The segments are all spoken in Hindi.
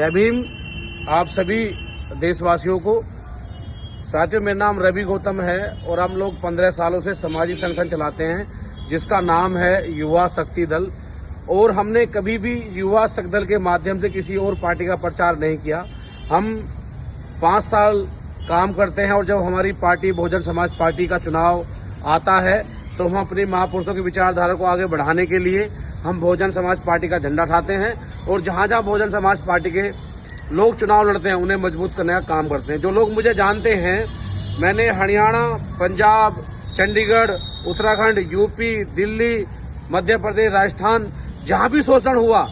जय भीम आप सभी देशवासियों को। साथियों, मेरा नाम रवि गौतम है और हम लोग 15 सालों से सामाजिक संगठन चलाते हैं जिसका नाम है युवा शक्ति दल। और हमने कभी भी युवा शक्ति दल के माध्यम से किसी और पार्टी का प्रचार नहीं किया। हम 5 साल काम करते हैं और जब हमारी पार्टी बहुजन समाज पार्टी का चुनाव आता है तो हम अपने महापुरुषों की विचारधारा को आगे बढ़ाने के लिए हम बहुजन समाज पार्टी का झंडा उठाते हैं और जहां जहां बहुजन समाज पार्टी के लोग चुनाव लड़ते हैं उन्हें मजबूत करने का काम करते हैं। जो लोग मुझे जानते हैं, मैंने हरियाणा, पंजाब, चंडीगढ़, उत्तराखंड, यूपी, दिल्ली, मध्य प्रदेश, राजस्थान, जहां भी शोषण हुआ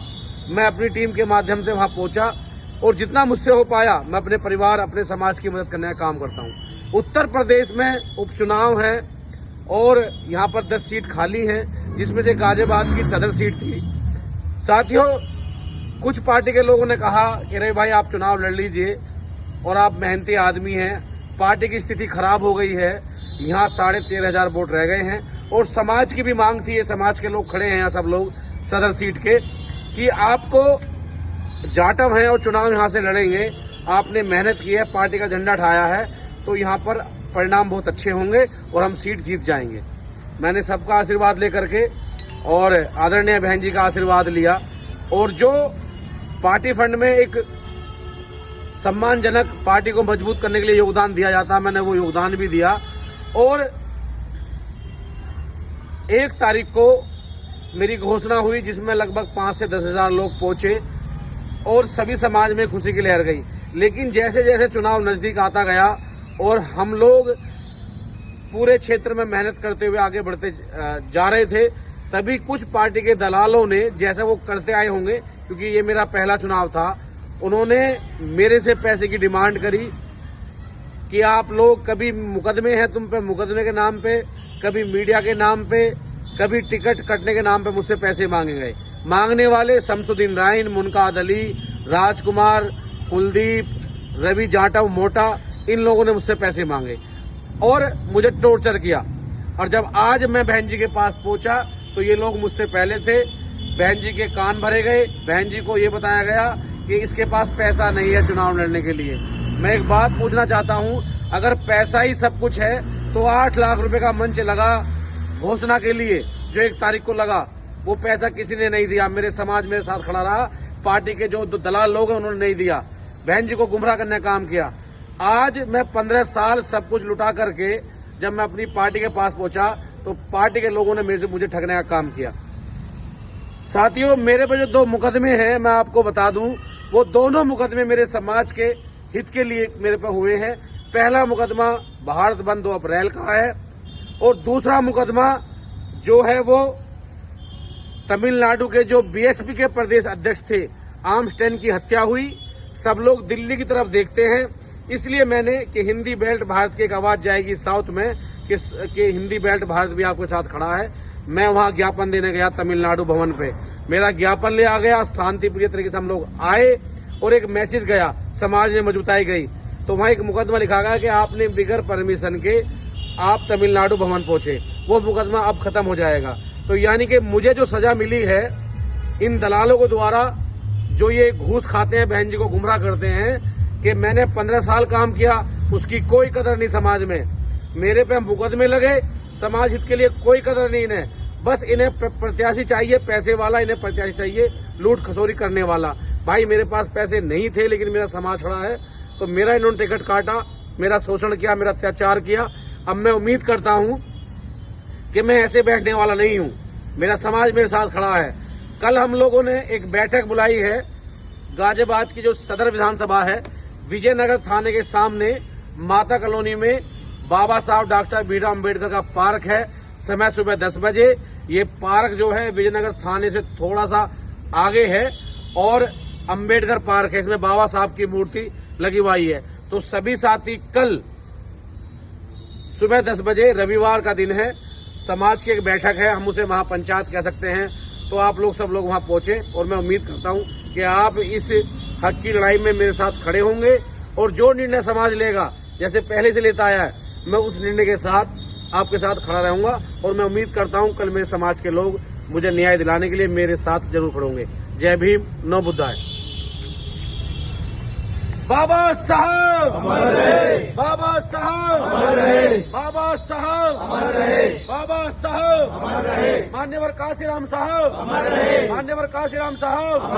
मैं अपनी टीम के माध्यम से वहां पहुंचा और जितना मुझसे हो पाया मैं अपने परिवार, अपने समाज की मदद करने का काम करता हूं। उत्तर प्रदेश में उपचुनाव है और यहां पर 10 सीट खाली हैं, जिसमें से गाजियाबाद की सदर सीट थी। साथियों, कुछ पार्टी के लोगों ने कहा कि अरे भाई आप चुनाव लड़ लीजिए और आप मेहनती आदमी हैं, पार्टी की स्थिति खराब हो गई है, यहाँ 13,500 वोट रह गए हैं और समाज की भी मांग थी, ये समाज के लोग खड़े हैं यहाँ सब लोग सदर सीट के, कि आपको जाटव हैं और चुनाव यहाँ से लड़ेंगे, आपने मेहनत की है, पार्टी का झंडा उठाया है, तो यहाँ पर परिणाम बहुत अच्छे होंगे और हम सीट जीत जाएंगे। मैंने सबका आशीर्वाद लेकर के और आदरणीय बहन जी का आशीर्वाद लिया और जो पार्टी फंड में एक सम्मानजनक पार्टी को मजबूत करने के लिए योगदान दिया जाता है, मैंने वो योगदान भी दिया। और 1 तारीख को मेरी घोषणा हुई जिसमें लगभग 5 से 10,000 लोग पहुंचे और सभी समाज में खुशी की लहर गई। लेकिन जैसे जैसे चुनाव नजदीक आता गया और हम लोग पूरे क्षेत्र में मेहनत करते हुए आगे बढ़ते जा रहे थे, तभी कुछ पार्टी के दलालों ने, जैसे वो करते आए होंगे क्योंकि ये मेरा पहला चुनाव था, उन्होंने मेरे से पैसे की डिमांड करी कि आप लोग कभी मुकदमे हैं तुम पे, मुकदमे के नाम पे, कभी मीडिया के नाम पे, कभी टिकट कटने के नाम पे मुझसे पैसे मांगे गए। मांगने वाले शमसुद्दीन राइन, मुनकाद अली, राजकुमार, कुलदीप, रवि जाटव मोटा, इन लोगों ने मुझसे पैसे मांगे और मुझे टॉर्चर किया। और जब आज मैं बहन जी के पास पहुंचा तो ये लोग मुझसे पहले थे, बहन जी के कान भरे गए, बहन जी को ये बताया गया कि इसके पास पैसा नहीं है चुनाव लड़ने के लिए। मैं एक बात पूछना चाहता हूं, अगर पैसा ही सब कुछ है तो 8 लाख रुपए का मंच लगा घोषणा के लिए जो 1 तारीख को लगा, वो पैसा किसी ने नहीं दिया। मेरे समाज मेरे साथ खड़ा रहा, पार्टी के जो दलाल लोग हैं उन्होंने नहीं दिया, बहन जी को गुमराह करने का काम किया। आज मैं 15 साल सब कुछ लुटा करके जब मैं अपनी पार्टी के पास पहुंचा तो पार्टी के लोगों ने मुझे ठगने का काम किया। साथियों, मेरे पे जो 2 मुकदमे हैं मैं आपको बता दूं, वो दोनों मुकदमे मेरे समाज के हित के लिए मेरे पे हुए हैं। पहला मुकदमा भारत बंद 2 अप्रैल का है और दूसरा मुकदमा जो है वो तमिलनाडु के जो बीएसपी के प्रदेश अध्यक्ष थे, आर्मस्टेन की हत्या हुई। सब लोग दिल्ली की तरफ देखते हैं, इसलिए मैंने कि हिंदी बेल्ट भारत की एक आवाज जाएगी साउथ में कि हिंदी बेल्ट भारत भी आपके साथ खड़ा है। मैं वहां ज्ञापन देने गया तमिलनाडु भवन पे, मेरा ज्ञापन ले आ गया, शांति प्रिय तरीके से हम लोग आए और एक मैसेज गया, समाज में मजबूताई गई। तो वहां एक मुकदमा लिखा गया कि आपने बिगर परमिशन के आप तमिलनाडु भवन पहुंचे, वो मुकदमा अब खत्म हो जाएगा। तो यानी कि मुझे जो सजा मिली है इन दलालों को द्वारा, जो ये घूस खाते हैं, बहन जी को गुमराह करते हैं, कि मैंने 15 साल काम किया, उसकी कोई कदर नहीं समाज में। मेरे पे मुकदमे लगे, समाज हित के लिए कोई कदर नहीं है। बस इन्हें प्रत्याशी चाहिए, पैसे वाला, इन्हें प्रत्याशी चाहिए लूट खसोरी करने वाला। भाई मेरे पास पैसे नहीं थे लेकिन मेरा समाज खड़ा है, तो मेरा इन्होंने टिकट काटा, मेरा शोषण किया, मेरा अत्याचार किया। अब मैं उम्मीद करता हूं कि मैं ऐसे बैठने वाला नहीं हूं, मेरा समाज मेरे साथ खड़ा है। कल हम लोगों ने एक बैठक बुलाई है, गाजियाबाद की जो सदर विधानसभा है, विजयनगर थाने के सामने माता कॉलोनी में बाबा साहब डॉक्टर भीमराव अम्बेडकर का पार्क है। समय सुबह 10 बजे। ये पार्क जो है विजयनगर थाने से थोड़ा सा आगे है और अम्बेडकर पार्क है, इसमें बाबा साहब की मूर्ति लगी हुई है। तो सभी साथी कल सुबह 10 बजे, रविवार का दिन है, समाज की एक बैठक है, हम उसे महापंचायत कह सकते हैं, तो आप लोग सब लोग वहां पहुंचे और मैं उम्मीद करता हूं कि आप इस हक की लड़ाई में मेरे साथ खड़े होंगे और जो निर्णय समाज लेगा, जैसे पहले से लेता आया है, मैं उस निर्णय के साथ आपके साथ खड़ा रहूंगा और मैं उम्मीद करता हूं कल मेरे समाज के लोग मुझे न्याय दिलाने के लिए मेरे साथ जरूर खड़े होंगे। जय भीम, नमो बुद्धाय। बाबा साहब बाबा साहब बाबा साहब बाबा साहब मान्यवर काशीराम साहब मान्यवर काशीराम साहब